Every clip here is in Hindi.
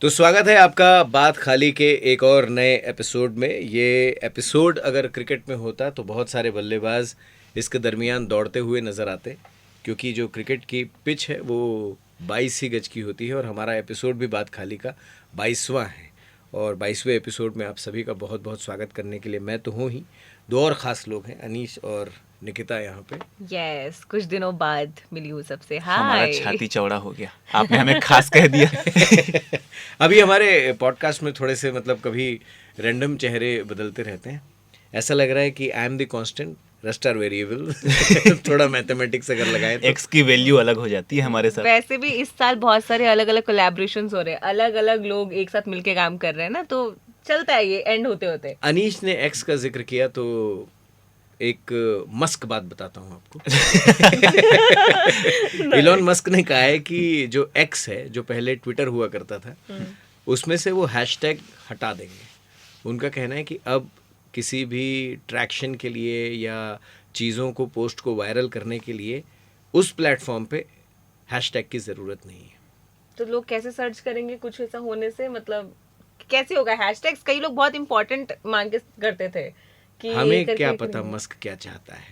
तो स्वागत है आपका बात खाली के एक और नए एपिसोड में। ये एपिसोड अगर क्रिकेट में होता तो बहुत सारे बल्लेबाज इसके दरमियान दौड़ते हुए नज़र आते, क्योंकि जो क्रिकेट की पिच है वो 22 ही गज की होती है और हमारा एपिसोड भी बात खाली का 22वां है। और 22वें एपिसोड में आप सभी का बहुत बहुत स्वागत करने के लिए मैं तो हूँ ही, दो और ख़ास लोग हैं, अनीश और निकिता यहाँ पे। यस, कुछ दिनों बाद मिली हूँ सबसे। हमारा हाय। छाती चौड़ा हो गया, आपने हमें खास कह दिया। अभी हमारे पॉडकास्ट में थोड़े से कभी रैंडम चेहरे बदलते रहते हैं। ऐसा लग रहा है कि I am the constant, rest are variable. थोड़ा मैथमेटिक्स अगर लगाएं तो एक्स की वैल्यू अलग हो जाती है हमारे साथ। वैसे भी इस साल बहुत सारे अलग अलग कोलैबोरेशंस हो रहे हैं, अलग अलग लोग एक साथ मिलके काम कर रहे हैं ना, तो चलता है ये एंड होते होते। अनीश ने एक्स का जिक्र किया तो एक मस्क बात बताता हूँ आपको। इलॉन मस्क ने कहा है कि जो एक्स है, जो पहले ट्विटर हुआ करता था, उसमें से वो हैशटैग हटा देंगे। उनका कहना है कि अब किसी भी ट्रैक्शन के लिए या चीज़ों को, पोस्ट को वायरल करने के लिए उस प्लेटफॉर्म पे हैशटैग की ज़रूरत नहीं है। तो लोग कैसे सर्च करेंगे कुछ ऐसा होने से? मतलब कैसे होगा हैशटैग्स? कई लोग बहुत इंपॉर्टेंट मांग के करते थे कि हमें क्या पता मस्क क्या चाहता है।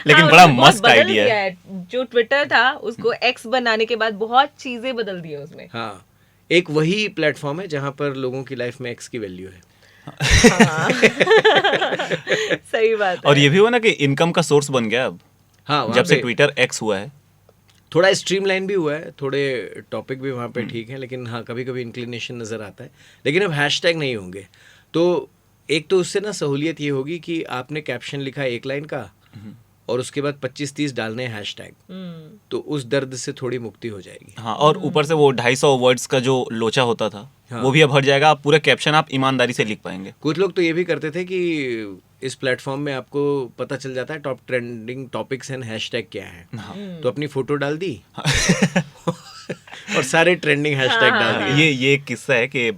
लेकिन बड़ा मस्त आइडिया है। जो ट्विटर था उसको एक्स बनाने के बाद बहुत चीजें बदल दी है उसमें। हाँ, एक वही प्लेटफॉर्म है जहाँ पर लोगों की लाइफ में एक्स की वैल्यू है। हाँ। सही बात है। और ये भी हुआ ना कि इनकम का सोर्स बन गया अब। हाँ, जब से ट्विटर एक्स हुआ है थोड़ा स्ट्रीमलाइन भी हुआ है, थोड़े टॉपिक भी वहाँ पे ठीक है, लेकिन हाँ कभी कभी इंक्लिनेशन नज़र आता है। लेकिन अब हैशटैग नहीं होंगे तो एक तो उससे ना सहूलियत ये होगी कि आपने कैप्शन लिखा एक लाइन का और उसके बाद 25-30 डालने हैं हैशटैग, तो उस दर्द से थोड़ी मुक्ति हो जाएगी। हाँ, और ऊपर से वो 250 वर्ड्स का जो लोचा होता था, हाँ, वो भी अब हट जाएगा। आप पूरा कैप्शन आप ईमानदारी से लिख पाएंगे। कुछ लोग तो ये भी करते थे कि इस प्लेटफॉर्म में आपको पता चल जाता है top trending topics and hashtag क्या है, तो अपनी फोटो डाल दी और सारे ट्रेंडिंग हैशटैग डाल दिए। ये एक किस्सा है कि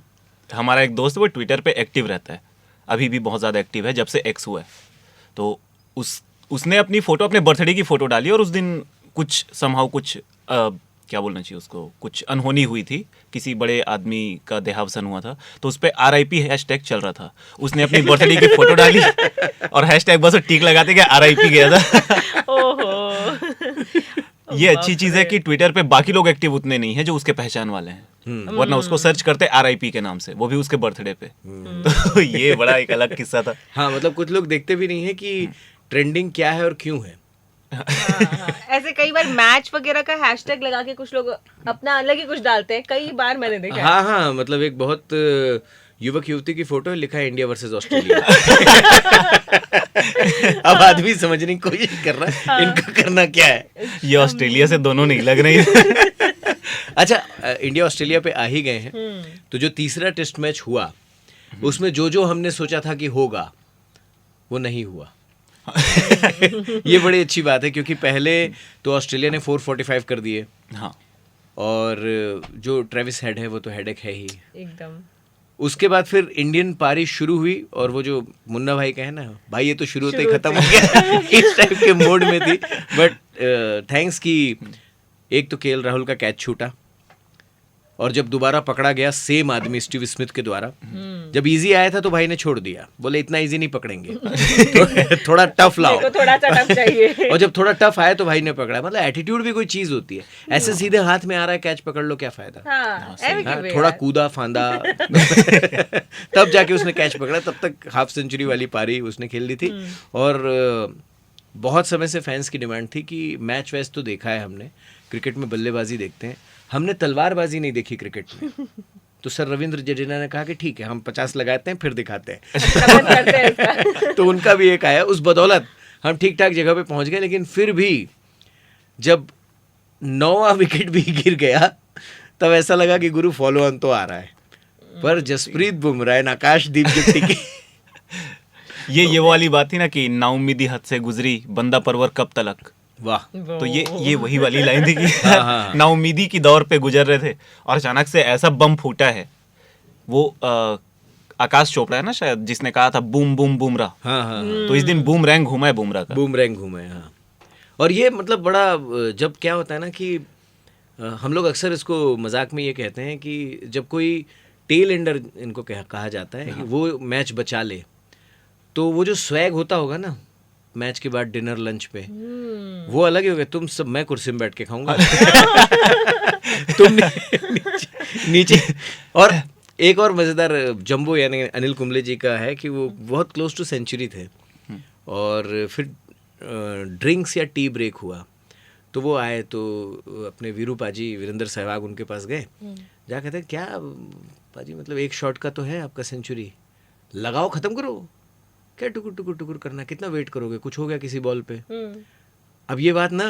हमारा एक दोस्त वो ट्विटर पे एक्टिव रहता है, अभी भी बहुत ज़्यादा एक्टिव है जब से एक्स हुआ है। तो उसने अपनी फ़ोटो, अपने बर्थडे की फ़ोटो डाली और उस दिन कुछ समहाउ कुछ क्या बोलना चाहिए उसको, कुछ अनहोनी हुई थी, किसी बड़े आदमी का देहावसान हुआ था, तो उस पर RIP हैशटैग चल रहा था। उसने अपनी बर्थडे की फ़ोटो डाली और हैशटैग बस टिक लगाते कि RIP गया था। ओहो। ये अच्छी चीज़ है कि ट्विटर पे बाकी लोग एक्टिव उतने नहीं हैं जो उसके पहचान वाले हैं, वरना उसको सर्च करते RIP के नाम से, वो भी उसके बर्थडे पे। तो ये बड़ा एक अलग किस्सा था। हाँ, कुछ लोग देखते भी नहीं है कि ट्रेंडिंग क्या है और क्यों है। हाँ। ऐसे कई बार मैच वगैरह का हैशटैग लगा के कुछ लोग अपना अलग ही कुछ डालते हैं, कई बार मैंने देखा है। हाँ, एक बहुत युवक युवती की फोटो है, लिखा है इंडिया वर्सेस ऑस्ट्रेलिया। अब आदमी समझने की कोशिश कर रहा है इनका करना क्या है। ये ऑस्ट्रेलिया से दोनों नहीं लग रही। अच्छा, इंडिया ऑस्ट्रेलिया पे आ ही गए हैं, तो जो तीसरा टेस्ट मैच हुआ उसमें जो हमने सोचा था कि होगा वो नहीं हुआ। ये बड़ी अच्छी बात है, क्योंकि पहले तो ऑस्ट्रेलिया ने 445 कर दिए। हाँ, और जो ट्रेविस हेड है वो तो हेडेक है ही एकदम। उसके बाद फिर इंडियन पारी शुरू हुई और वो जो मुन्ना भाई कहे ना, भाई ये तो शुरू होते ही खत्म हो गया, इस टाइप के मोड में थी। बट थैंक्स कि एक तो KL राहुल का कैच छूटा, और जब दोबारा पकड़ा गया सेम आदमी स्टीव स्मिथ के द्वारा, जब इजी आया था तो भाई ने छोड़ दिया, बोले इतना इजी नहीं पकड़ेंगे, तो थोड़ा टफ लाओ, थोड़ा सा टफ चाहिए। और जब थोड़ा टफ आया तो भाई ने पकड़ा। मतलब एटीट्यूड भी कोई चीज होती है, ऐसे सीधे हाथ में आ रहा है कैच पकड़ लो, क्या फायदा। हाँ, थोड़ा कूदा फांदा तब जाके उसने कैच पकड़ा, तब तक हाफ सेंचुरी वाली पारी उसने खेल ली थी। और बहुत समय से फैंस की डिमांड थी कि मैच वैच तो देखा है हमने, क्रिकेट में बल्लेबाजी देखते हैं, हमने तलवारबाजी नहीं देखी क्रिकेट में। तो सर रविंद्र जडेजा ने कहा कि ठीक है, हम 50 लगाते हैं फिर दिखाते हैं। तो उनका भी एक आया, उस बदौलत हम ठीक ठाक जगह पे पहुंच गए। लेकिन फिर भी जब 9वां विकेट भी गिर गया तब ऐसा लगा कि गुरु फॉलो ऑन तो आ रहा है, पर जसप्रीत बुमराह, आकाशदीप जो टिके। ये वो वाली बात थी ना कि नाउमीदी हद से गुजरी बंदा परवर कब तलक। वाह, तो ये वही वाली लाइन थी कि नाउमीदी की दौर पे गुजर रहे थे और अचानक से ऐसा बम फूटा है। वो आकाश चोपड़ा है ना शायद जिसने कहा था बूम बूम बुमराह। हाँ। तो इस दिन बूमरैंग घूमा है बुमराह का। बूमरैंग घूमा है, हाँ। और ये बड़ा, जब क्या होता है ना कि हम लोग अक्सर इसको मजाक में ये कहते हैं कि जब कोई टेल एंडर इनको कहा जाता है कि वो मैच बचा ले, तो वो जो स्वैग होता होगा ना मैच के बाद डिनर लंच पे, वो अलग ही होगा। तुम सब, मैं कुर्सी में बैठ के खाऊंगा तुम नीचे। और एक और मजेदार जंबो यानी अनिल कुंबले जी का है कि वो बहुत क्लोज टू सेंचुरी थे, और फिर ड्रिंक्स या टी ब्रेक हुआ तो वो आए, तो अपने वीरू पाजी वीरेंद्र सहवाग उनके पास गए, जा कहते क्या पाजी मतलब एक शॉट का तो है आपका सेंचुरी, लगाओ खत्म करो, क्या टुकुर टुकुर टुकुर करना, कितना वेट करोगे, कुछ हो गया किसी बॉल पे। अब ये बात ना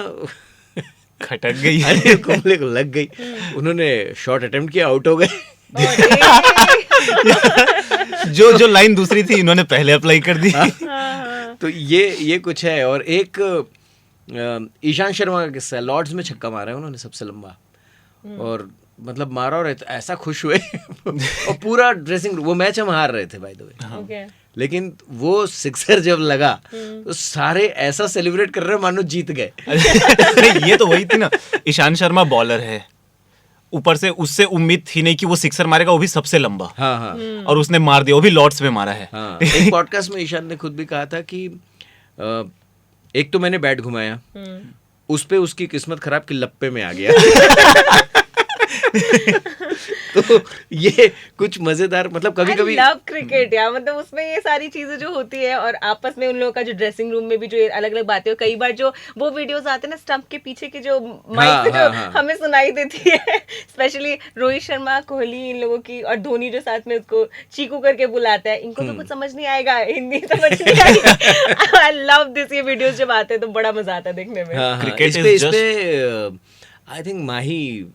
खटक गई अनिल कुंबले को लग गई, उन्होंने शॉट अटेम्प्ट किया, आउट हो गए। जो लाइन दूसरी थी इन्होंने पहले अप्लाई कर दी। तो ये कुछ है। और एक ईशांत शर्मा का किस्सा है, लॉर्ड्स में छक्का मारा है उन्होंने सबसे लंबा, और मतलब मारा और ऐसा खुश हुए और पूरा ड्रेसिंग, वो मैच हम हार रहे थे बाय द वे, लेकिन वो सिक्सर जब लगा तो सारे ऐसा सेलिब्रेट कर रहे हैं मानो जीत गए। ये तो वही थी ना, ईशांत शर्मा बॉलर है, ऊपर से उससे उम्मीद थी नहीं कि वो सिक्सर मारेगा, वो भी सबसे लंबा। हाँ हाँ। और उसने मार दिया, वो भी लॉर्ड्स में मारा है। हाँ, एक पॉडकास्ट में ईशान ने खुद भी कहा था कि एक तो मैंने बैट घुमाया, उस पे उसकी किस्मत खराब कि लप्पे में आ गया। तो ये कुछ मजेदार, मतलब कभी कभी लव क्रिकेट यार, मतलब उसमें ये सारी चीजें जो होती है, और आपस में उन लोगों का जो ड्रेसिंग रूम में भी जो अलग अलग बातें, कई बार जो वो वीडियोस आते हैं ना स्टंप के पीछे की जो माइक पे जो हमें सुनाई देती है, स्पेशली रोहित शर्मा, कोहली, इन लोगों की, और धोनी जो साथ में उसको चीकू करके बुलाता है, इनको तो कुछ समझ नहीं आएगा, हिंदी समझ नहीं आएगी। आई लव दिस, ये वीडियोस जब आते हैं तो बड़ा मजा आता है देखने में। क्रिकेट इस पे आई थिंक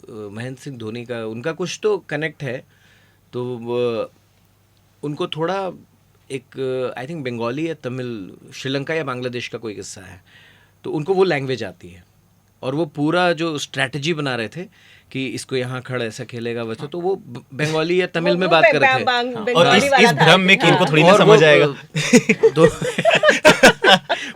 महेंद्र सिंह धोनी का उनका कुछ तो कनेक्ट है, तो उनको थोड़ा एक आई थिंक बंगाली या तमिल, श्रीलंका या बांग्लादेश का कोई किस्सा है, तो उनको वो लैंग्वेज आती है, और वो पूरा जो स्ट्रैटेजी बना रहे थे कि इसको यहाँ खड़ा ऐसा खेलेगा वैसे, तो वो बंगाली या तमिल में बात कर रहे थे, और इस भ्रम में कि इनको थोड़ी ना समझ आएगा।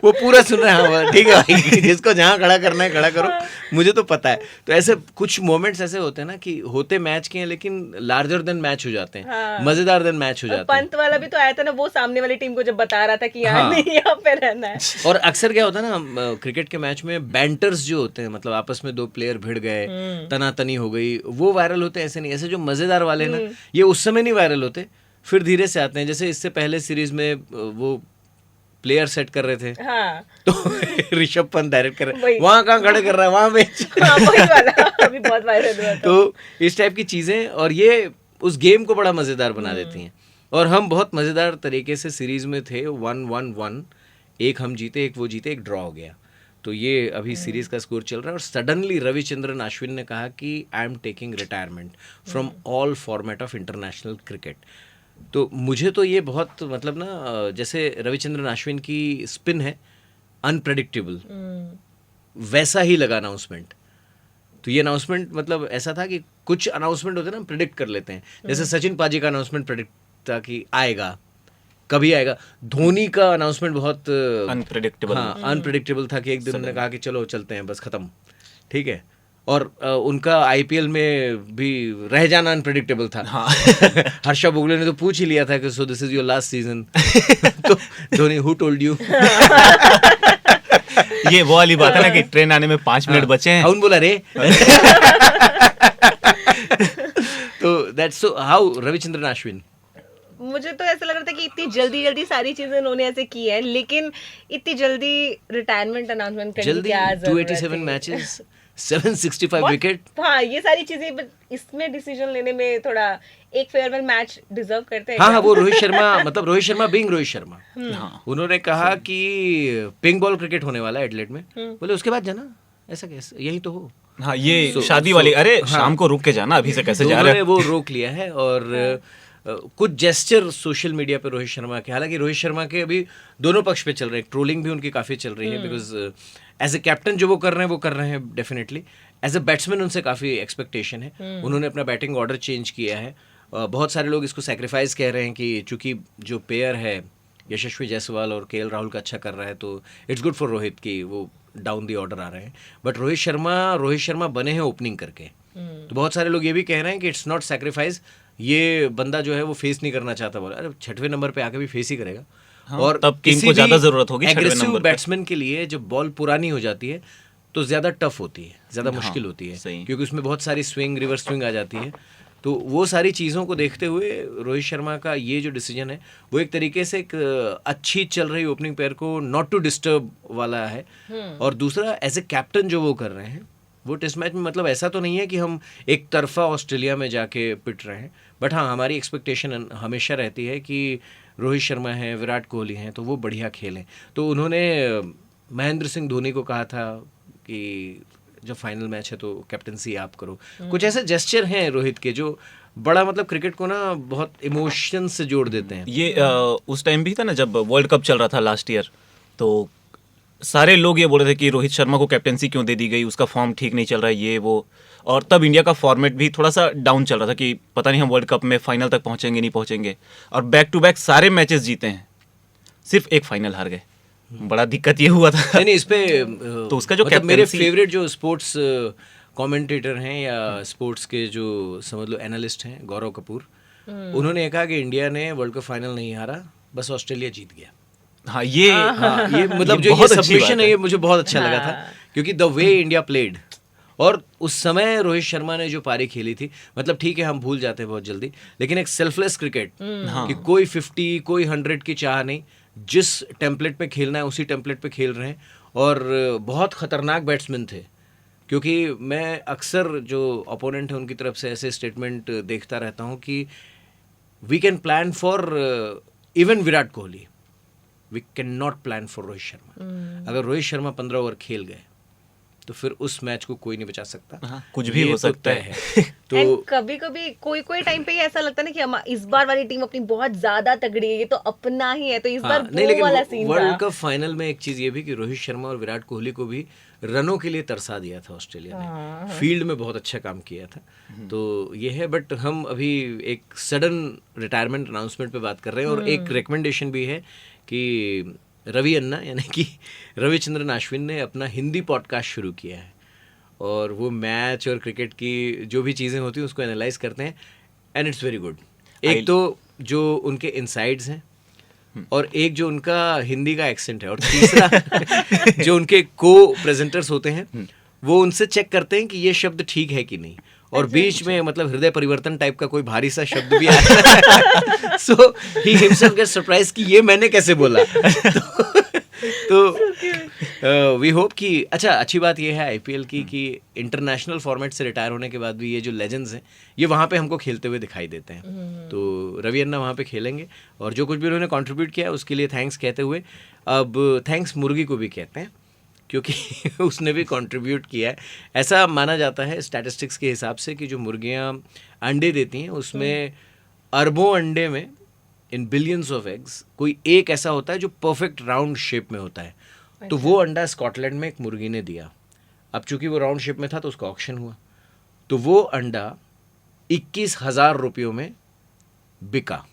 वो पूरा सुन रहे हैं, ठीक है भाई, जिसको जहाँ खड़ा करना है खड़ा करो, मुझे तो पता है। तो ऐसे कुछ मोमेंट्स ऐसे होते हैं ना कि होते मैच के हैं लेकिन लार्जर देन मैच हो जाते हैं, मजेदार देन मैच हो जाते हैं। पंत वाला भी तो आया था ना, वो सामने वाली टीम को जब बता रहा था कि यहाँ नहीं, यहाँ पे रहना है। और अक्सर क्या होता है ना क्रिकेट के मैच में, बैंटर्स जो होते हैं, मतलब आपस में दो प्लेयर भिड़ गए, तनातनी हो गई, वो वायरल होते हैं। ऐसे नहीं, ऐसे जो मजेदार वाले ना, ये उस समय नहीं वायरल होते, फिर धीरे से आते हैं। जैसे इससे पहले सीरीज में वो प्लेयर सेट कर रहे थे, हाँ। तो ऋषभ पंत डायरेक्ट कर रहे, वहां कहाँ खड़े कर रहा है, वहां मैच। हाँ, वही वाला अभी बहुत वायरल हुआ था। तो इस टाइप की चीजें, और ये उस गेम को बड़ा मजेदार बना देती हैं। और हम बहुत मजेदार तरीके से सीरीज में थे, 1-1-1, एक हम जीते, एक वो जीते, एक ड्रॉ हो गया। तो ये अभी सीरीज का स्कोर चल रहा है, और सडनली रविचंद्रन अश्विन ने कहा कि I am taking retirement from all format of international cricket. तो मुझे तो ये बहुत, मतलब ना, जैसे रविचंद्रन अश्विन की स्पिन है अनप्रेडिक्टेबल, वैसा ही लगा अनाउंसमेंट। तो ये अनाउंसमेंट मतलब ऐसा था कि कुछ अनाउंसमेंट होते हैं ना, प्रेडिक्ट कर लेते हैं, जैसे सचिन पाजी का अनाउंसमेंट प्रेडिक्ट था कि आएगा, कभी आएगा। धोनी का अनाउंसमेंट बहुत अनप्रेडिक्टेबल, हाँ, अनप्रेडिक्टेबल था कि एक दिन उन्होंने कहा कि चलो चलते हैं, बस खत्म, ठीक है। और उनका आईपीएल में भी रह जाना अनप्रेडिक्टेबल था। हाँ। हर्षा बोगले ने तो पूछ ही लिया था कि so this is your last season. तो धोनी, हु टोल्ड यू? ये वो वाली बात है ना कि ट्रेन आने में 5 मिनट बचे हैं, उन बोला रे। तो that's so how Ravichandran Ashwin. मुझे तो ऐसा लग रहा था कि इतनी जल्दी जल्दी सारी चीजें उन्होंने ऐसे की है, लेकिन इतनी जल्दी रिटायरमेंट अनाउंसमेंट करने की क्या जरूरत है? 287 मैचेस, 765 विकेट। हाँ, ये सारी चीजें इसमें डिसीजन लेने में थोड़ा एक फेयरवेल मैच डिजर्व करते हैं। हाँ, वो रोहित शर्मा, मतलब रोहित शर्मा बीइंग रोहित शर्मा, उन्होंने कहा कि पिंक बॉल क्रिकेट होने वाला है एडिलेड में, बोले उसके बाद जाना, ऐसा कैसे, यही तो हो। हाँ, ये शादी वाली, अरे शाम को रुक के जाना, अभी से कैसे जा रहे हैं। वो रोक लिया है। और कुछ जेस्चर सोशल मीडिया पे रोहित शर्मा के, हालांकि रोहित शर्मा के अभी दोनों पक्ष पे चल रहे हैं, ट्रोलिंग भी उनकी काफ़ी चल रही है, बिकॉज एज ए कैप्टन जो वो कर रहे हैं डेफिनेटली, एज ए बैट्समैन उनसे काफ़ी एक्सपेक्टेशन है। उन्होंने अपना बैटिंग ऑर्डर चेंज किया है। बहुत सारे लोग इसको सैक्रिफाइस कह रहे हैं कि चूंकि जो पेयर है यशस्वी जायसवाल और केएल राहुल का अच्छा कर रहा है, तो इट्स गुड फॉर रोहित कि वो डाउन द ऑर्डर आ रहे हैं, बट रोहित शर्मा बने हैं ओपनिंग करके। तो बहुत सारे लोग ये भी कह रहे हैं कि इट्स नॉट सैक्रिफाइस, ये बंदा जो है वो फेस नहीं करना चाहता बोला। अरे 6वें नंबर पे आके भी फेस ही करेगा। हाँ, और तब टीम को ज्यादा जरूरत होगी 6वें एग्रेसिव नंबर पे। बैट्समैन के लिए जब बॉल पुरानी हो जाती है तो ज्यादा टफ होती है, ज्यादा मुश्किल होती है, सही। क्योंकि उसमें बहुत सारी स्विंग, रिवर्स स्विंग आ जाती है। तो वो सारी चीज़ों को देखते हुए रोहित शर्मा का ये जो डिसीजन है वो एक तरीके से एक अच्छी चल रही ओपनिंग पेयर को नॉट टू डिस्टर्ब वाला है। और दूसरा एज ए कैप्टन जो वो कर रहे हैं वो टेस्ट मैच में, मतलब ऐसा तो नहीं है कि हम एक तरफा ऑस्ट्रेलिया में जाके पिट रहे हैं, बट हाँ हमारी एक्सपेक्टेशन हमेशा रहती है कि रोहित शर्मा है, विराट कोहली हैं, तो वो बढ़िया खेलें। तो उन्होंने महेंद्र सिंह धोनी को कहा था कि जब फाइनल मैच है तो कैप्टनसी आप करो। कुछ ऐसे जेस्चर हैं रोहित के जो बड़ा मतलब क्रिकेट को ना बहुत इमोशन से जोड़ देते हैं। ये उस टाइम भी था ना जब वर्ल्ड कप चल रहा था लास्ट ईयर, तो सारे लोग ये बोल रहे थे कि रोहित शर्मा को कैप्टनसी क्यों दे दी गई, उसका फॉर्म ठीक नहीं चल रहा है, ये वो। और तब इंडिया का फॉर्मेट भी थोड़ा सा डाउन चल रहा था कि पता नहीं हम वर्ल्ड कप में फाइनल तक पहुंचेंगे नहीं पहुंचेंगे। और बैक टू बैक सारे मैचेस जीते हैं, सिर्फ एक फाइनल हार गए। बड़ा दिक्कत ये हुआ था। नहीं इस पे तो उसका जो मतलब मेरे captaincy- फेवरेट जो स्पोर्ट्स कमेंटेटर हैं या स्पोर्ट्स के जो समझ लो एनालिस्ट हैं, गौरव कपूर, उन्होंने कहा कि इंडिया ने वर्ल्ड कप फाइनल नहीं हारा, बस ऑस्ट्रेलिया जीत गया। हाँ ये हाँ ये मतलब ये जो ये बहुत अच्छी सबमिशन बात है है। ये मुझे बहुत अच्छा लगा था, क्योंकि द वे इंडिया प्लेड, और उस समय रोहित शर्मा ने जो पारी खेली थी, मतलब ठीक है हम भूल जाते हैं बहुत जल्दी, लेकिन एक सेल्फलेस क्रिकेट कि कोई 50 कोई 100 की चाह नहीं, जिस टेम्पलेट पे खेलना है उसी टेम्पलेट पे खेल रहे हैं। और बहुत खतरनाक बैट्समैन थे, क्योंकि मैं अक्सर जो ओपोनेंट है उनकी तरफ से ऐसे स्टेटमेंट देखता रहता हूँ कि we can plan for even Virat Kohli, we cannot plan for Rohit Sharma. अगर रोहित शर्मा 15 ओवर खेल गए तो फिर उस मैच को कोई नहीं बचा सकता। हाँ, कुछ भी ये हो तो सकता तय है। तो कभी कभी कोई कोई टाइम पे ये ऐसा लगता है ना कि हम इस बार वाली टीम अपनी बहुत ज्यादा तगड़ी है, ये तो अपना ही है, तो इस बार नहीं, वो वाला सीन वर्ल्ड था। कप फाइनल में एक चीज ये भी कि रोहित शर्मा और विराट कोहली को भी रनों के लिए तरसा दिया था ऑस्ट्रेलिया ने, फील्ड में बहुत अच्छा काम किया था। तो ये है, बट हम अभी एक सडन रिटायरमेंट अनाउंसमेंट पे बात कर रहे हैं, और एक रिकमेंडेशन भी है कि रवि अन्ना यानी कि रविचंद्रन अश्विन ने अपना हिंदी पॉडकास्ट शुरू किया है, और वो मैच और क्रिकेट की जो भी चीज़ें होती हैं उसको एनालाइज करते हैं, एंड इट्स वेरी गुड। एक तो जो उनके इनसाइड्स हैं, और एक जो उनका हिंदी का एक्सेंट है, और तीसरा जो उनके को प्रेजेंटर्स होते हैं वो उनसे चेक करते हैं कि ये शब्द ठीक है कि नहीं, और बीच में मतलब हृदय परिवर्तन टाइप का कोई भारी सा शब्द भी आया सो ही हिमसेल्फ गेट्स सरप्राइज कि ये मैंने कैसे बोला। तो वी होप कि अच्छा, अच्छी बात ये है आईपीएल की कि इंटरनेशनल फॉर्मेट से रिटायर होने के बाद भी ये जो लेजेंड्स हैं ये वहाँ पे हमको खेलते हुए दिखाई देते हैं। तो रवि अन्ना वहाँ पे खेलेंगे, और जो कुछ भी उन्होंने कंट्रीब्यूट किया उसके लिए थैंक्स कहते हुए अब थैंक्स मुर्गी को भी कहते हैं, क्योंकि उसने भी कंट्रीब्यूट किया है। ऐसा माना जाता है स्टैटिस्टिक्स के हिसाब से कि जो मुर्गियाँ अंडे देती हैं उसमें अरबों अंडे में, इन बिलियंस ऑफ एग्स, कोई एक ऐसा होता है जो परफेक्ट राउंड शेप में होता है। तो वो अंडा स्कॉटलैंड में एक मुर्गी ने दिया। अब चूंकि वो राउंड शेप में था तो उसका ऑक्शन हुआ, तो वो अंडा 21,000 रुपयों में बिका।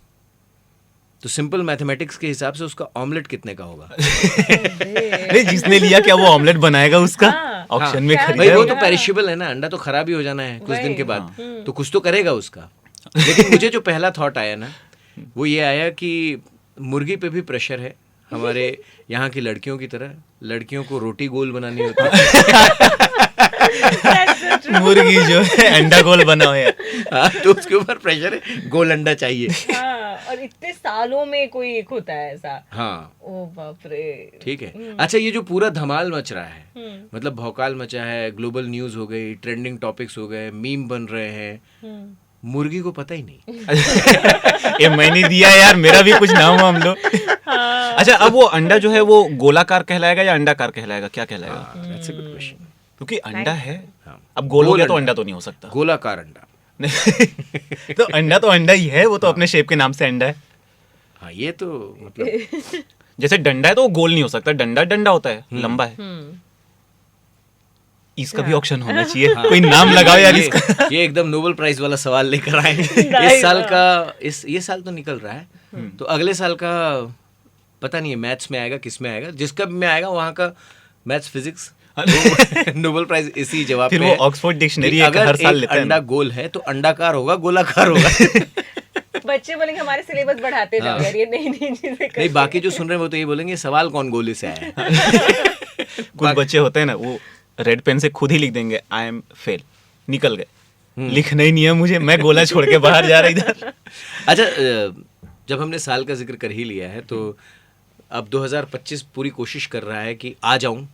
तो सिंपल मैथमेटिक्स के हिसाब से उसका ऑमलेट कितने का होगा? अरे जिसने लिया क्या वो ऑमलेट बनाएगा उसका ऑक्शन में भाई खरीदा? वो तो पेरिशेबल है ना, अंडा तो खराब ही हो जाना है कुछ दिन के बाद, तो कुछ तो करेगा उसका। लेकिन मुझे जो पहला थॉट आया ना वो ये आया कि मुर्गी पे भी प्रेशर है हमारे यहाँ की लड़कियों की तरह। लड़कियों को रोटी गोल बनानी होती है, मुर्गी जो है अंडा गोल बना हुआ है। हाँ, तो उसके ऊपर प्रेशर है, गोल अंडा चाहिए। हाँ, और इतने सालों में कोई एक होता है ऐसा। हाँ ओ बाप रे। ठीक है। अच्छा, ये जो पूरा धमाल मच रहा है, मतलब भौकाल मचा है, ग्लोबल न्यूज हो गई, ट्रेंडिंग टॉपिक्स हो गए, मीम बन रहे हैं, मुर्गी को पता ही नहीं। ये मैंने दिया यार, मेरा भी कुछ नाम हम लोग। अच्छा, अब वो अंडा जो है वो गोलाकार कहलाएगा या अंडाकार कहलाएगा, क्या कहलाएगा? That's a good question. क्योंकि अंडा है, हाँ। अब गोल हो गया तो गोल अंडा तो नहीं हो सकता। गोलाकार अंडा। तो अंडा ही है, वो तो अपने शेप के नाम से अंडा है। हाँ, ये तो मतलब जैसे डंडा है तो वो गोल नहीं हो सकता, डंडा डंडा होता है, लंबा है। इसका भी ऑप्शन होना चाहिए, कोई नाम लगाओ यार इसका। ये एकदम नोबेल प्राइज वाला सवाल लेकर आए। इस साल का ये साल तो निकल रहा है, तो अगले साल का पता नहीं है मैथ्स में आएगा किस में आएगा, जिसका भी में आएगा वहाँ का मैथ्स फिजिक्स नोबेल प्राइज इसी जवाब फिर पे वो है ऑक्सफोर्ड कि डिक्शनरी अगर हर साल एक लेते हैं अंडा ना। गोल है तो अंडाकार होगा गोलाकार होगा। बच्चे बोलेंगे हमारे सिलेबस बढ़ाते जाओ हाँ। यार, ये नई नई चीजें नहीं, करते बाकी हैं। जो सुन रहे हैं वो तो ये बोलेंगे सवाल कौन गोले से आया है। कुछ बच्चे होते हैं ना, वो रेड पेन से खुद ही लिख देंगे आई एम फेल, निकल गए, लिखना ही नहीं है मुझे, मैं गोला छोड़ के बाहर जा रहा इधर। अच्छा, जब हमने साल का जिक्र कर ही लिया है तो अब 2025 पूरी कोशिश कर रहा है कि आ जाऊं,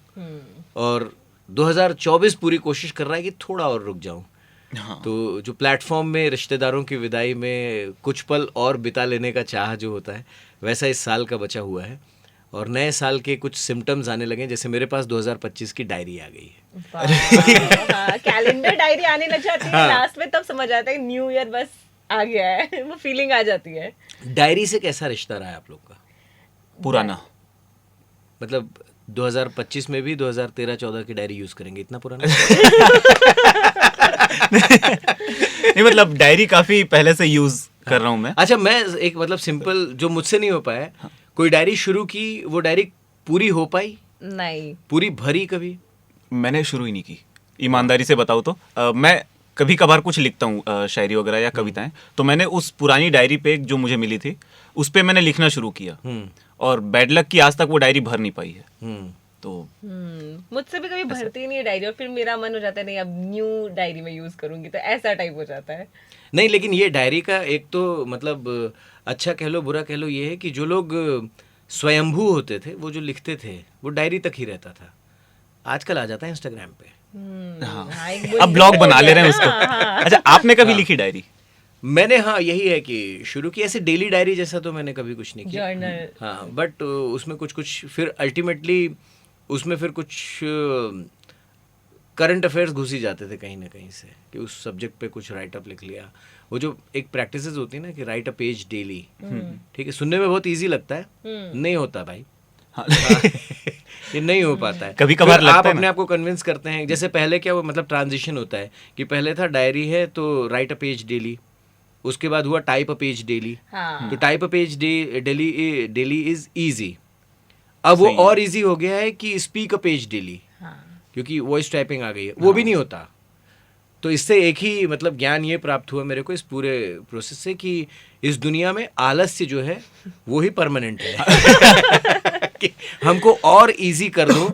और 2024 पूरी कोशिश कर रहा है कि थोड़ा और रुक जाऊं। हाँ। तो जो प्लेटफॉर्म में रिश्तेदारों की विदाई में कुछ पल और बिता लेने का चाह जो होता है, वैसा इस साल का बचा हुआ है, और नए साल के कुछ सिम्टम्स आने लगे हैं। जैसे मेरे पास 2025 की डायरी आ गई है। हाँ, कैलेंडर डायरी आने लग जाती है लास्ट में, तब समझ आता है न्यू ईयर बस आ गया है, वो फीलिंग आ जाती है। डायरी से कैसा रिश्ता रहा है आप लोग का? पुराना। मतलब 2025 में भी 2013-14 की डायरी यूज करेंगे, इतना पुराना? नहीं, मतलब डायरी काफी पहले से यूज कर रहा हूँ मैं। अच्छा, मैं एक मतलब सिंपल जो मुझसे नहीं हो पाया, कोई डायरी शुरू की, वो डायरी पूरी हो पाई? नहीं। पूरी भरी कभी? मैंने शुरू ही नहीं की, ईमानदारी से बताऊँ तो। मैं कभी कभार कुछ लिखता हूँ, शायरी वगैरह या कविताएं, तो मैंने उस पुरानी डायरी पे जो मुझे मिली थी उस पे मैंने लिखना शुरू किया, और बैड लक की आज तक वो डायरी भर नहीं पाई है। तो मुझसे भी कभी भरती नहीं है डायरी, और फिर मेरा मन हो जाता है नहीं अब न्यू डायरी में यूज करूंगी, तो ऐसा टाइप हो जाता है। नहीं, लेकिन ये डायरी का एक तो मतलब अच्छा कह लो बुरा कह लो, ये है कि जो लोग स्वयंभू होते थे, वो जो लिखते थे वो डायरी तक ही रहता था। आजकल आ जाता है इंस्टाग्राम पे। हाँ, एक अब ब्लॉग बना ले रहे हैं उसको। अच्छा, आपने कभी लिखी डायरी? मैंने, हाँ, यही है कि शुरू की ऐसे डेली डायरी जैसा तो मैंने कभी कुछ नहीं किया। जर्नल। हाँ, बट उसमें कुछ फिर अल्टीमेटली उसमें फिर कुछ करंट अफेयर्स घुस ही जाते थे कहीं ना कहीं से, कि उस सब्जेक्ट पे कुछ राइट अप लिख लिया। वो जो एक प्रैक्टिसेस होती है ना कि राइट अ पेज डेली, ठीक है, सुनने में बहुत इजी लगता है, नहीं होता भाई। हाँ। ये नहीं हो पाता है। कभी कभार फिर लगता आप है अपने ना। आप को कन्विंस करते हैं। जैसे पहले क्या, वो मतलब ट्रांजिशन होता है कि पहले था डायरी है तो राइट अ पेज डेली, उसके बाद हुआ टाइप अ पेज डेली। हाँ। तो type a page daily is easy. अब वो और इजी हो गया है कि स्पीक अ पेज डेली, क्योंकि वॉइस टाइपिंग आ गई है, वो भी नहीं होता। तो इससे एक ही मतलब ज्ञान ये प्राप्त हुआ मेरे को इस पूरे प्रोसेस से कि इस दुनिया में आलस्य जो है वो ही परमानेंट है। कि हमको और इजी कर दो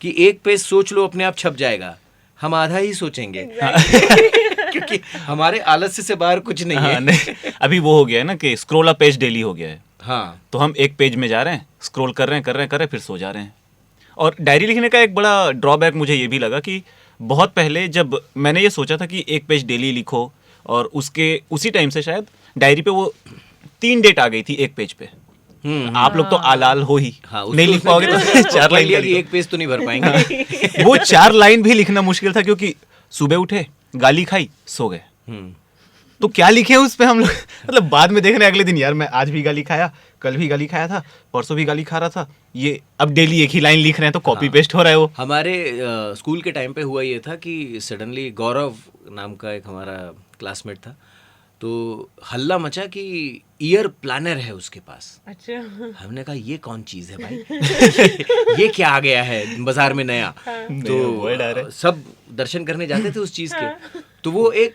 कि एक पेज सोच लो अपने आप छप जाएगा, हम आधा ही सोचेंगे। क्योंकि हमारे आलस्य से बाहर कुछ नहीं है। हाँ, नहीं, अभी वो हो गया है ना कि स्क्रॉल अ पेज डेली हो गया है। हाँ, तो हम एक पेज में जा रहे हैं, स्क्रॉल कर रहे हैं फिर सो जा रहे हैं। और डायरी लिखने का एक बड़ा ड्रॉबैक मुझे ये भी लगा कि बहुत पहले जब मैंने ये सोचा था कि एक पेज डेली लिखो, और उसके उसी टाइम से शायद डायरी पे वो 3 डेट आ गई थी एक पेज पे। आप लोग तो आलाल हो ही, हाँ, नहीं लिख पाओगे तो 4 लाइन लिया का कि लिखो। एक पेज तो नहीं भर पाएंगे। वो 4 लाइन भी लिखना मुश्किल था, क्योंकि सुबह उठे, गाली खाई, सो गए। तो क्या लिखे उस पे हम लोग। मतलब बाद में देख रहे हैं अगले दिन, यार मैं आज भी गाली खाया, कल भी गाली खाया था, परसों भी गाली खा रहा था, ये अब डेली एक ही लाइन लिख रहे हैं, तो कॉपी पेस्ट हो रहा है वो। हमारे स्कूल के टाइम पे हुआ ये था कि सडनली गौरव नाम का एक हमारा क्लासमेट था, तो हल्ला मचा कि ईयर प्लानर है उसके पास। अच्छा। हमने कहा ये कौन चीज है भाई? ये क्या आ गया है बाजार में नया? तो सब दर्शन करने जाते थे उस चीज के। तो वो एक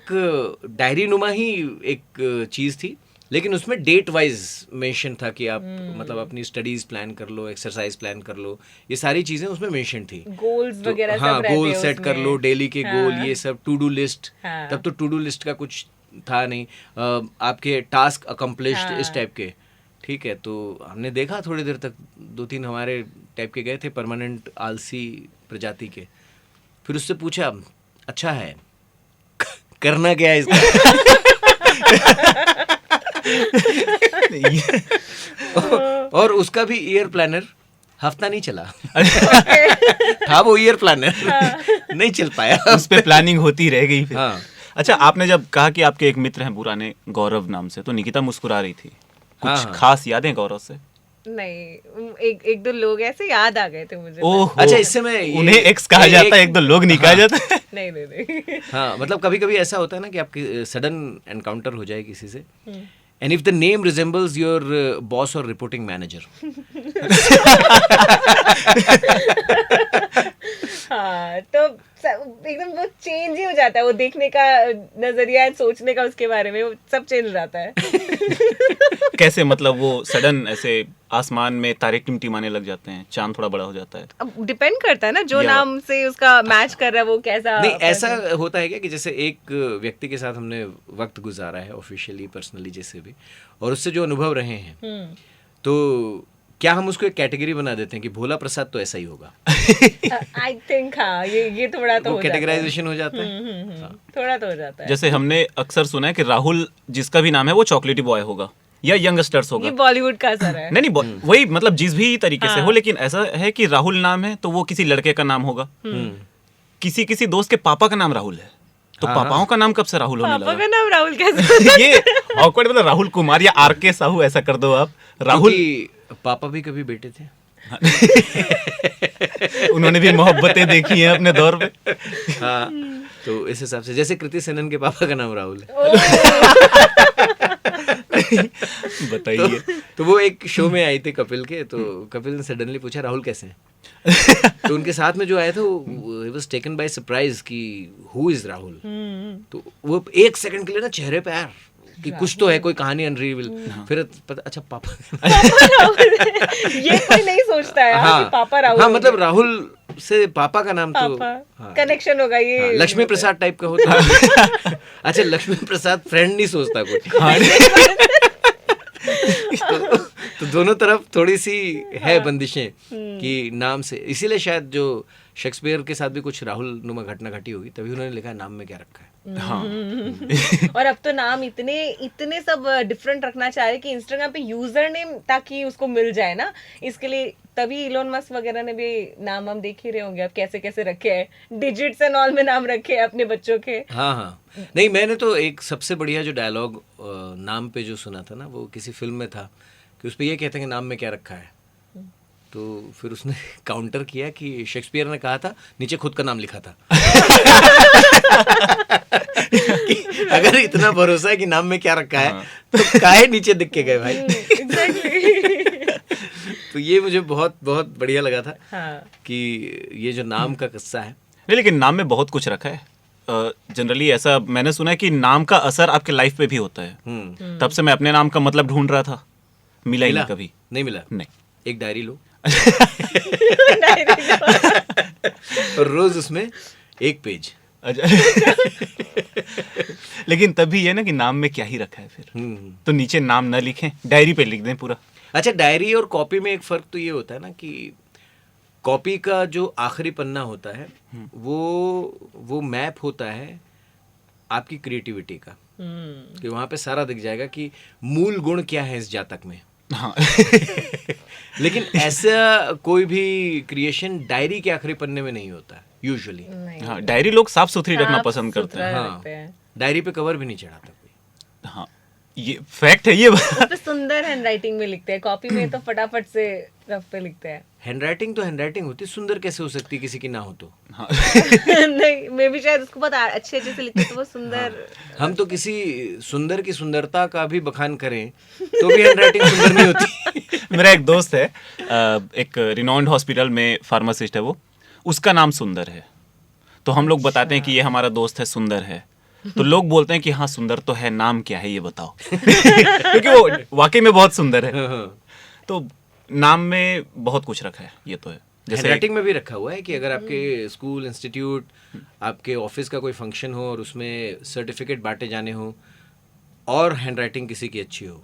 डायरी नुमा ही एक चीज थी, लेकिन उसमें डेट वाइज मेंशन था कि आप मतलब अपनी स्टडीज प्लान कर लो, एक्सरसाइज प्लान कर लो, ये सारी चीजें उसमें मेंशन थी। गोल्स वगैरह सब हाँ, रहते गोल हैं सेट कर उसमें। लो, डेली के गोल, हाँ। ये सब टू डू लिस्ट। हाँ। तब तो टू डू लिस्ट का कुछ था नहीं, आपके टास्क अकम्प्लिश्ड इस टाइप के। ठीक है, तो हमने देखा थोड़ी देर तक 2-3 हमारे टाइप के गए थे, परमानेंट आलसी प्रजाति के। फिर उससे पूछा, अच्छा है करना क्या है इसका? और उसका भी ईयर प्लानर हफ्ता नहीं चला। था वो ईयर प्लानर, नहीं चल पाया, उस पे प्लानिंग होती रह गई फिर। हाँ। अच्छा, आपने जब कहा कि आपके एक मित्र हैं पुराने गौरव नाम से, तो निकिता मुस्कुरा रही थी। कुछ हाँ। खास यादें गौरव से? नहीं, एक दो लोग ऐसे याद आ गए थे मुझे। ओह, अच्छा, इससे मैं उन्हें एक्स कहा जाता है, एक दो लोग नहीं कहा जाता है। नहीं नहीं नहीं। हाँ, मतलब कभी कभी ऐसा होता है ना कि आपकी सडन एनकाउंटर हो जाए किसी से, and if the name resembles your boss और रिपोर्टिंग मैनेजर, हाँ, तो एकदम वो चेंज ही हो जाता है, वो देखने का नजरिया, सोचने का उसके बारे में, वो सब चेंज हो जाता है। कैसे, मतलब वो सडन ऐसे आसमान में तारे टिमटिमाने लग जाते हैं, चांद थोड़ा बड़ा हो जाता है? अब डिपेंड करता है ना, जो नाम से उसका मैच कर रहा है वो कैसा। नहीं, ऐसा होता है क्या कि जैसे एक व्यक्ति के साथ हमने वक्त गुजारा है ऑफिशियली, पर्सनली, जैसे भी, और उससे जो अनुभव रहे हैं, तो क्या हम उसको एक कैटेगरी बना देते हैं कि भोला प्रसाद तो ऐसा ही होगा? आई थिंक हाँ, ये थोड़ा तो हो कैटेगराइजेशन हो जाता है। थोड़ा तो हो जाता है। जैसे हमने अक्सर सुना है कि राहुल जिसका भी नाम है वो चॉकलेटी बॉय होगा या यंगस्टर्स होगा। ये बॉलीवुड का असर है। नहीं वही मतलब जिस भी तरीके से हो, लेकिन ऐसा है कि राहुल नाम है तो वो किसी लड़के का नाम होगा, किसी दोस्त के पापा का नाम राहुल है, तो पापाओं का नाम कब से राहुल होने लगा? पापा का नाम राहुल कैसे? ये ऑकवर्ड, मतलब राहुल कुमार या आर के साहू ऐसा कर दो आप। राहुल पापा भी कभी बेटे थे। उन्होंने भी मोहब्बतें देखी हैं अपने दौर पे। हाँ, तो इस हिसाब से जैसे कृति सेनन के पापा का नाम राहुल है। बताइए। तो वो एक शो में आई थी कपिल के, तो कपिल ने सडनली पूछा राहुल कैसे हैं? तो उनके साथ में जो आया था वो he was taken by surprise कि हु इज राहुल। तो वो एक सेकंड के लिए ना चेहरे पे यार कि कुछ तो है, कोई कहानी अनरिवील। फिर पता, अच्छा पापा ये कोई नहीं सोचता है। हाँ, कि पापा राहुल। हाँ, मतलब राहुल से पापा का नाम तो कनेक्शन होगा ये। हाँ, लक्ष्मी प्रसाद टाइप का होता है। अच्छा, लक्ष्मी प्रसाद फ्रेंड नहीं सोचता कुछ। तो दोनों तरफ थोड़ी सी है बंदिशें कि नाम से, इसीलिए शायद जो शेक्सपियर के साथ भी कुछ राहुल नुमा घटना घटी होगी, तभी उन्होंने लिखा है नाम में क्या रखा है। हाँ। और अब तो नाम इतने सब डिफरेंट रखना चाह रहे कि इंस्टाग्राम पे यूजर नेम ताकि उसको मिल जाए ना, इसके लिए तभी इलोन मस्क वगैरह ने भी नाम हम देख ही रहे होंगे अब कैसे कैसे रखे हैं, डिजिट्स एंड ऑल में नाम रखे हैं अपने बच्चों के। हाँ हाँ, नहीं मैंने तो एक सबसे बढ़िया जो डायलॉग नाम पे जो सुना था ना, वो किसी फिल्म में था कि उस पे ये कहते हैं कि नाम में क्या रखा है, तो फिर उसने काउंटर किया कि शेक्सपियर ने कहा था नीचे खुद का नाम लिखा था। कि अगर इतना भरोसा है कि नाम में क्या रखा है, तो काहे नीचे दिख के गए भाई। तो ये मुझे बहुत बहुत बढ़िया लगा था। हाँ। कि ये जो नाम का किस्सा है। नहीं, लेकिन नाम में बहुत कुछ रखा है। जनरली ऐसा मैंने सुना है कि नाम का असर आपके लाइफ पे भी होता है। तब से मैं अपने नाम का मतलब ढूंढ रहा था, मिला ही नहीं कभी। नहीं मिला? नहीं। एक डायरी लो और रोज उसमें एक पेज। लेकिन तभी है ना कि नाम में क्या ही रखा है फिर। तो नीचे नाम ना लिखें, डायरी पे लिख दें पूरा। अच्छा, डायरी और कॉपी में एक फर्क तो ये होता है ना कि कॉपी का जो आखिरी पन्ना होता है वो मैप होता है आपकी क्रिएटिविटी का, कि वहां पे सारा दिख जाएगा कि मूल गुण क्या है इस जातक में। हाँ। लेकिन ऐसा कोई भी क्रिएशन डायरी के आखिरी पन्ने में नहीं होता यूजुअली। हाँ, डायरी लोग साफ सुथरी रखना पसंद करते हैं। हाँ, डायरी पे कवर भी नहीं चढ़ाता कोई। हाँ, ये फैक्ट है। ये तो सुंदर हैंडराइटिंग में लिखते हैं, कॉपी में तो फटाफट से रफ पे लिखते हैं। हैंडराइटिंग तो हैंडराइटिंग होती है, सुंदर कैसे हो सकती है किसी की ना हो तो। हाँ। नहीं, मैं भी शायद उसको बहुत अच्छे से लिखते तो वो सुंदर। हाँ। हम तो किसी सुंदर की सुंदरता का भी बखान करें तो भी हैंडराइटिंग सुंदर नहीं होती। मेरा एक दोस्त है, एक रिनाउंड हॉस्पिटल में फार्मासिस्ट है वो, उसका नाम सुंदर है। तो हम लोग बताते हैं कि ये हमारा दोस्त है, सुंदर है। तो लोग बोलते हैं कि हाँ सुंदर तो है, नाम क्या है ये बताओ। क्योंकि वो वाकई में बहुत सुंदर है। तो नाम में बहुत कुछ रखा है, ये तो है। जैसे हैंडराइटिंग में भी रखा हुआ है कि अगर आपके स्कूल, इंस्टीट्यूट, आपके ऑफिस का कोई फंक्शन हो और उसमें सर्टिफिकेट बांटे जाने हो और हैंडराइटिंग किसी की अच्छी हो,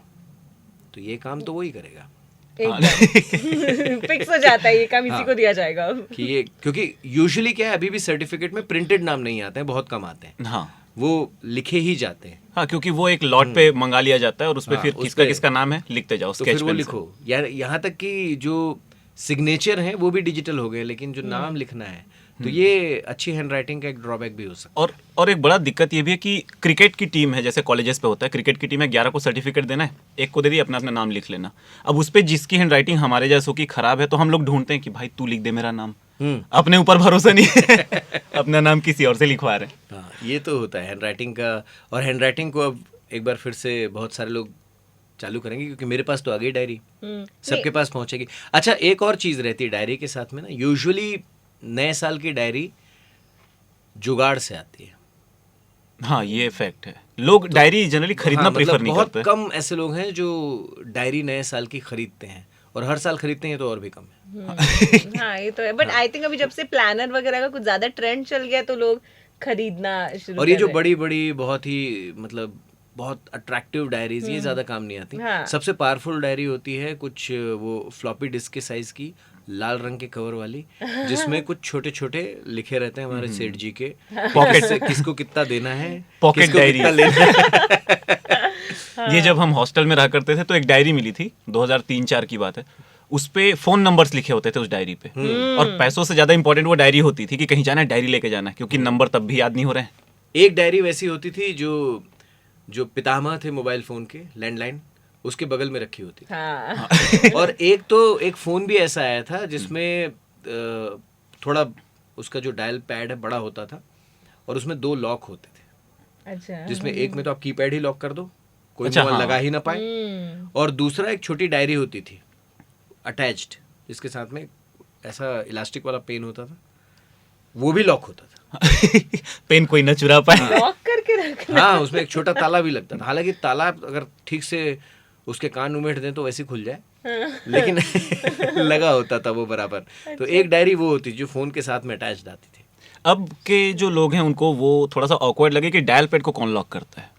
तो ये काम तो वही करेगा। फिक्स हो जाता है, ये काम इसी को दिया जाएगा कि ये, क्योंकि यूजुअली क्या है, अभी भी सर्टिफिकेट में प्रिंटेड नाम नहीं आते हैं, बहुत कम आते हैं। हाँ, वो लिखे ही जाते हैं। हाँ, क्योंकि वो एक लॉट पे मंगा लिया जाता है और उसपे फिर किसका नाम है लिखते जाओ, तो फिर वो लिखो। यार यहाँ तक कि जो सिग्नेचर हैं वो भी डिजिटल हो गए, लेकिन जो नाम लिखना है, तो ये अच्छी हैंडराइटिंग का एक ड्रॉबैक भी हो सकता है। और एक बड़ा दिक्कत ये भी है कि क्रिकेट की टीम है, जैसे कॉलेजेस पे होता है, क्रिकेट की टीम है, 11 को सर्टिफिकेट देना है, एक को दे दी, अपना अपना नाम लिख लेना। अब उस पे जिसकी हैंडराइटिंग हमारे जैसों की खराब है, तो हम लोग ढूंढते हैं कि भाई तू लिख दे मेरा नाम। अपने ऊपर भरोसा नहीं है। अपना नाम किसी और से लिखवा रहे हैं। हाँ, ये तो होता है हैंडराइटिंग का। और हैंडराइटिंग को अब एक बार फिर से बहुत सारे लोग चालू करेंगे, क्योंकि मेरे पास तो आ गई डायरी, सबके पास पहुंचेगी। अच्छा, एक और चीज रहती है डायरी के साथ में ना, यूजुअली नए साल की डायरी जुगाड़ से आती है। हाँ, ये फैक्ट है। लोग डायरी जनरली खरीदना हाँ, प्रेफर नहीं बहुत करते। कम ऐसे लोग हैं जो डायरी नए साल की खरीदते हैं, और हर साल खरीदते हैं तो और भी कम है। हाँ ये तो है, बट आई थिंक अभी जब से प्लानर वगैरह का कुछ ज्यादा ट्रेंड चल गया तो लोग खरीदना शुरू और ये कर जो रहे हैं। बड़ी बड़ी बहुत ही मतलब बहुत अट्रैक्टिव डायरीज, ये ज्यादा काम नहीं आती। हाँ। सबसे पावरफुल डायरी होती है कुछ वो फ्लॉपी डिस्क के साइज की, लाल रंग के कवर वाली, जिसमें कुछ छोटे छोटे लिखे रहते हैं हमारे सेठ जी के, पॉकेट से किसको कितना देना है, पॉकेट किसको डायरी। कितना लेना है। ये जब हम हॉस्टल में रहा करते थे तो एक डायरी मिली थी, 2003-4 की बात है। उस पे फोन नंबर्स लिखे होते थे उस डायरी पे, और पैसों से ज्यादा इंपॉर्टेंट वो डायरी होती थी कि कहीं जाना है डायरी लेके जाना है, क्योंकि नंबर तब भी याद नहीं हो रहे हैं। एक डायरी वैसी होती थी जो पितामह थे मोबाइल फोन के, लैंडलाइन, उसके बगल में रखी होती थी। हाँ और एक फोन भी ऐसा आया था जिसमें थोड़ा उसका जो डायल पैड है बड़ा होता था, और उसमें 2 लॉक होते थे, अच्छा। जिसमें एक में तो आप कीपैड ही लॉक कर दो, कोई अच्छा, मोबाइल हाँ। लगा ही ना पाए, और दूसरा एक छोटी डायरी होती थी अटैच्ड, जिसके साथ में ऐसा इलास्टिक वाला पेन होता था, वो भी लॉक होता था। पेन कोई न चुरा पाए। लॉक करके रखना। हाँ, उसमें एक छोटा ताला भी लगता था। हालांकि ताला अगर ठीक से उसके कान उमेट दें तो वैसे खुल जाए, लेकिन लगा होता था वो बराबर। तो एक डायरी वो होती जो फोन के साथ में अटैच्ड आती थी। अब के जो लोग हैं उनको वो थोड़ा सा ऑकवर्ड लगे कि डायल पैड को कौन लॉक करता है,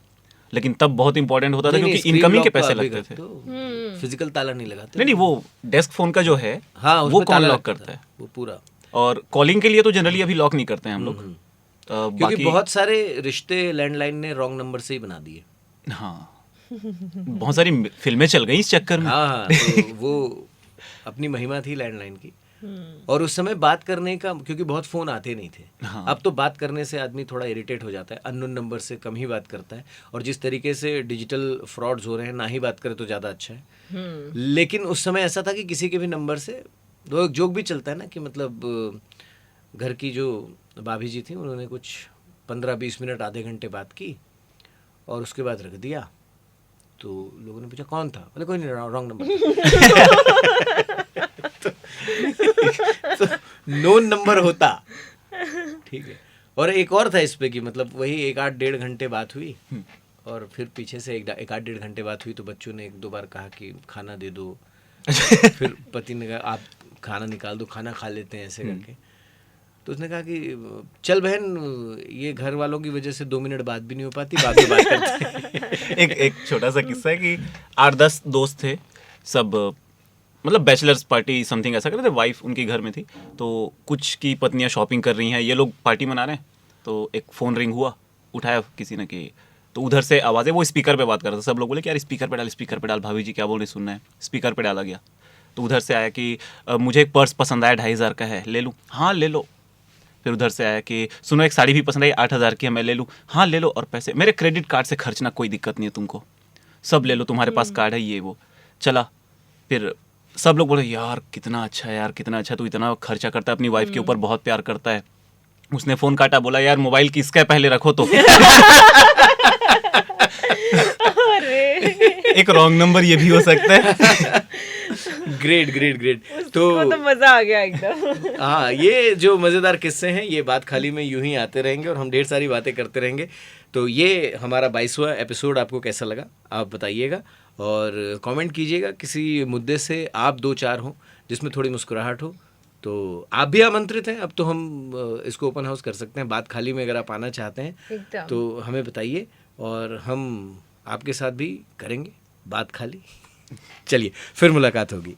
लेकिन तब बहुत इंपॉर्टेंट होता था, क्योंकि इनकमिंग के पैसे लगते थे। फिजिकल ताला नहीं लगाते। नहीं, वो डेस्क फोन का जो है हाँ, वो उसमें कौन ताला लॉक लगता करता है। था, वो पूरा। और कॉलिंग के लिए तो जनरली अभी लॉक नहीं करते हैं हम लोग। क्योंकि बाकी बहुत सारे रिश्ते लैंडलाइन ने रॉन्ग नंबर से ही बना दिए। हाँ, बहुत सारी फिल्में चल गई इस चक्कर में। हाँ, तो वो अपनी महिमा थी लैंडलाइन की। और उस समय बात करने का, क्योंकि बहुत फोन आते नहीं थे। हाँ। अब तो बात करने से आदमी थोड़ा इरिटेट हो जाता है, अननोन नंबर से कम ही बात करता है, और जिस तरीके से डिजिटल फ्रॉड्स हो रहे हैं, ना ही बात करें तो ज़्यादा अच्छा है। लेकिन उस समय ऐसा था कि किसी के भी नंबर से, तो एक जोक भी चलता है ना कि मतलब घर की जो भाभी जी थी, उन्होंने कुछ 15-20 मिनट आधे घंटे बात की और उसके बाद रख दिया। तो लोगों ने पूछा कौन था, बोले कोई नहीं, रॉन्ग नंबर। तो नोन नंबर होता, ठीक है। और एक और था इस पे कि मतलब वही 1-8-1.5 घंटे बात हुई, और फिर पीछे से 1-8-1.5 घंटे बात हुई तो बच्चों ने 1-2 बार कहा कि खाना दे दो। फिर पति ने कहा आप खाना निकाल दो, खाना खा लेते हैं ऐसे करके। तो उसने कहा कि चल बहन, ये घर वालों की वजह से 2 मिनट बात भी नहीं हो पाती, बाद में बात करते हैं। एक छोटा सा किस्सा है कि 8-10 दोस्त थे सब, मतलब बैचलर्स पार्टी समथिंग ऐसा कर रहे थे। वाइफ उनकी घर में थी, तो कुछ की पत्नियां शॉपिंग कर रही हैं, ये लोग पार्टी मना रहे हैं। तो एक फ़ोन रिंग हुआ, उठाया किसी ने, कि तो उधर से आवाज़ें, वो स्पीकर पे बात कर रहा था। सब लोग बोले कि यार स्पीकर पे डाल, भाभी जी क्या बोल रही सुनना है। स्पीकर पे डाला गया तो उधर से आया कि मुझे एक पर्स पसंद आया, 2,500 का है, ले लूँ? हाँ ले लो। फिर उधर से आया कि सुनो एक साड़ी भी पसंद आई, 8,000 की है, मैं ले लूँ? हाँ ले लो। और पैसे मेरे क्रेडिट कार्ड से खर्चना, कोई दिक्कत नहीं है तुमको, सब ले लो, तुम्हारे पास कार्ड है, ये वो। चला, फिर सब लोग बोले यार कितना अच्छा है, यार कितना अच्छा, तू इतना खर्चा करता है अपनी वाइफ के ऊपर, बहुत प्यार करता है। उसने फ़ोन काटा, बोला यार मोबाइल किसका है पहले रखो तो। एक रॉन्ग नंबर ये भी हो सकता है। ग्रेट। तो मजा आ गया एकदम। हाँ, ये जो मज़ेदार किस्से हैं, ये बात खाली में यूं ही आते रहेंगे और हम ढेर सारी बातें करते रहेंगे। तो ये हमारा 22वां एपिसोड आपको कैसा लगा आप बताइएगा, और कमेंट कीजिएगा। किसी मुद्दे से आप 2-4 हों जिसमें थोड़ी मुस्कुराहट हो तो आप भी आमंत्रित हैं। अब तो हम इसको ओपन हाउस कर सकते हैं, बात खाली में अगर आप आना चाहते हैं तो हमें बताइए, और हम आपके साथ भी करेंगे बात खाली। चलिए, फिर मुलाकात होगी।